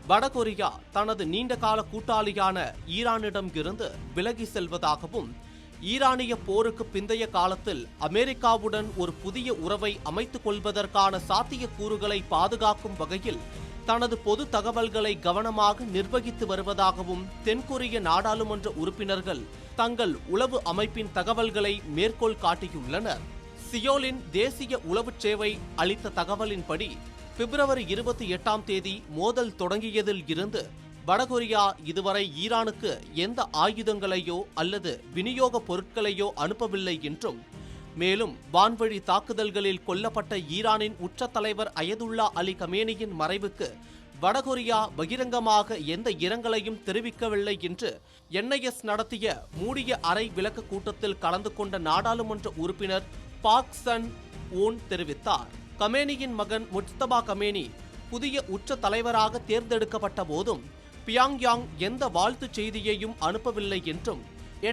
வடகொரியா தனது நீண்டகால கூட்டாளியான ஈரானிடம் இருந்து விலகி செல்வதாகவும் ஈரானிய போருக்கு பிந்தைய காலத்தில் அமெரிக்காவுடன் ஒரு புதிய உறவை அமைத்துக் கொள்வதற்கான சாத்தியக்கூறுகளை பாதுகாக்கும் வகையில் தனது பொது தகவல்களை கவனமாக நிர்வகித்து வருவதாகவும் தென்கொரிய நாடாளுமன்ற உறுப்பினர்கள் தங்கள் உளவு அமைப்பின் தகவல்களை மேற்கோள் காட்டியுள்ளனர். சியோலின் தேசிய உளவுச் சேவை அளித்த தகவலின்படி பிப்ரவரி 28 மோதல் தொடங்கியதில் இருந்து வடகொரியா இதுவரை ஈரானுக்கு எந்த ஆயுதங்களையோ அல்லது விநியோக பொருட்களையோ அனுப்பவில்லை என்றும், மேலும் வான்வழி தாக்குதல்களில் கொல்லப்பட்ட ஈரானின் உச்ச தலைவர் அயதுல்லா அலி கமேனியின் மறைவுக்கு வடகொரியா பகிரங்கமாக எந்த இரங்கலையும் தெரிவிக்கவில்லை என்று NIS நடத்திய மூடிய அறை விளக்க கூட்டத்தில் கலந்து கொண்ட நாடாளுமன்ற உறுப்பினர் பார்க் சன் ஓன் தெரிவித்தார். கமேனியின் மகன் முஜ்தபா கமேனி புதிய உச்ச தலைவராக தேர்ந்தெடுக்கப்பட்ட போதும் பியாங்யாங் எந்த வாழ்த்துச் செய்தியையும் அனுப்பவில்லை என்றும்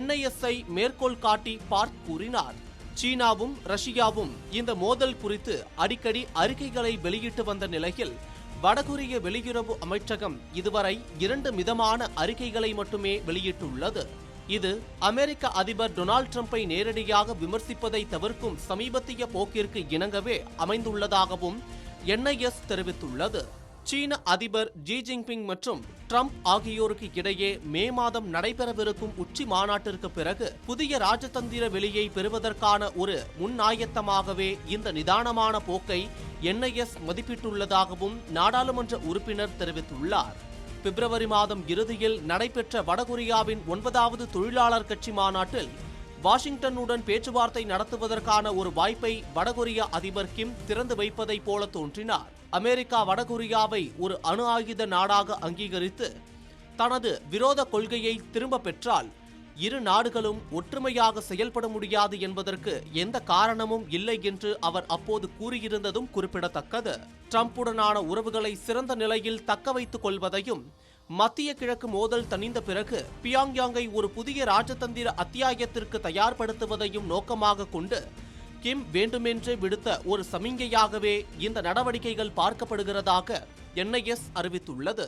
NIS-ஐ மேற்கோள் காட்டி பார்க் கூறினார். சீனாவும் ரஷ்யாவும் இந்த மோதல் குறித்து அடிக்கடி அறிக்கைகளை வெளியிட்டு வந்த நிலையில் வடகொரிய வெளியுறவு அமைச்சகம் இதுவரை 2 மிதமான அறிக்கைகளை மட்டுமே வெளியிட்டுள்ளது. இது அமெரிக்க அதிபர் டொனால்ட் ட்ரம்பை நேரடியாக விமர்சிப்பதை தவிர்க்கும் சமீபத்திய போக்கிற்கு இணங்கவே அமைந்துள்ளதாகவும் NIS தெரிவித்துள்ளது. சீன அதிபர் ஜி ஜின்பிங் மற்றும் ட்ரம்ப் ஆகியோருக்கு இடையே மே மாதம் நடைபெறவிருக்கும் உச்சி மாநாட்டிற்கு பிறகு புதிய ராஜதந்திர வெளியை பெறுவதற்கான ஒரு முன்னாயத்தமாகவே இந்த நிதானமான போக்கை NIS மதிப்பிட்டுள்ளதாகவும் நாடாளுமன்ற உறுப்பினர் தெரிவித்துள்ளார். பிப்ரவரி மாதம் இறுதியில் நடைபெற்ற வடகொரியாவின் 9வது தொழிலாளர் கட்சி மாநாட்டில் வாஷிங்டனுடன் பேச்சுவார்த்தை நடத்துவதற்கான ஒரு வாய்ப்பை வடகொரியா அதிபர் கிம் திறந்து வைப்பதை போல தோன்றினார். அமெரிக்கா வடகொரியாவை ஒரு அணு ஆயுத நாடாக அங்கீகரித்து தனது விரோத கொள்கையை திரும்ப பெற்றால் இரு நாடுகளும் ஒற்றுமையாக செயல்பட முடியாது என்பதற்கு எந்த காரணமும் இல்லை என்று அவர் அப்போது கூறியிருந்ததும் குறிப்பிடத்தக்கது. ட்ரம்புடனான உறவுகளை சிறந்த நிலையில் தக்க வைத்துக் கொள்வதையும் மத்திய கிழக்கு மோதல் தணிந்த பிறகு பியாங்யாங்கை ஒரு புதிய ராஜதந்திர அத்தியாயத்திற்கு தயார்படுத்துவதையும் நோக்கமாக கொண்டு கிம் வேண்டுமென்றே விடுத்த ஒரு சமிங்கையாகவே இந்த நடவடிக்கைகள் பார்க்கப்படுகிறதாக NIS அறிவித்துள்ளது.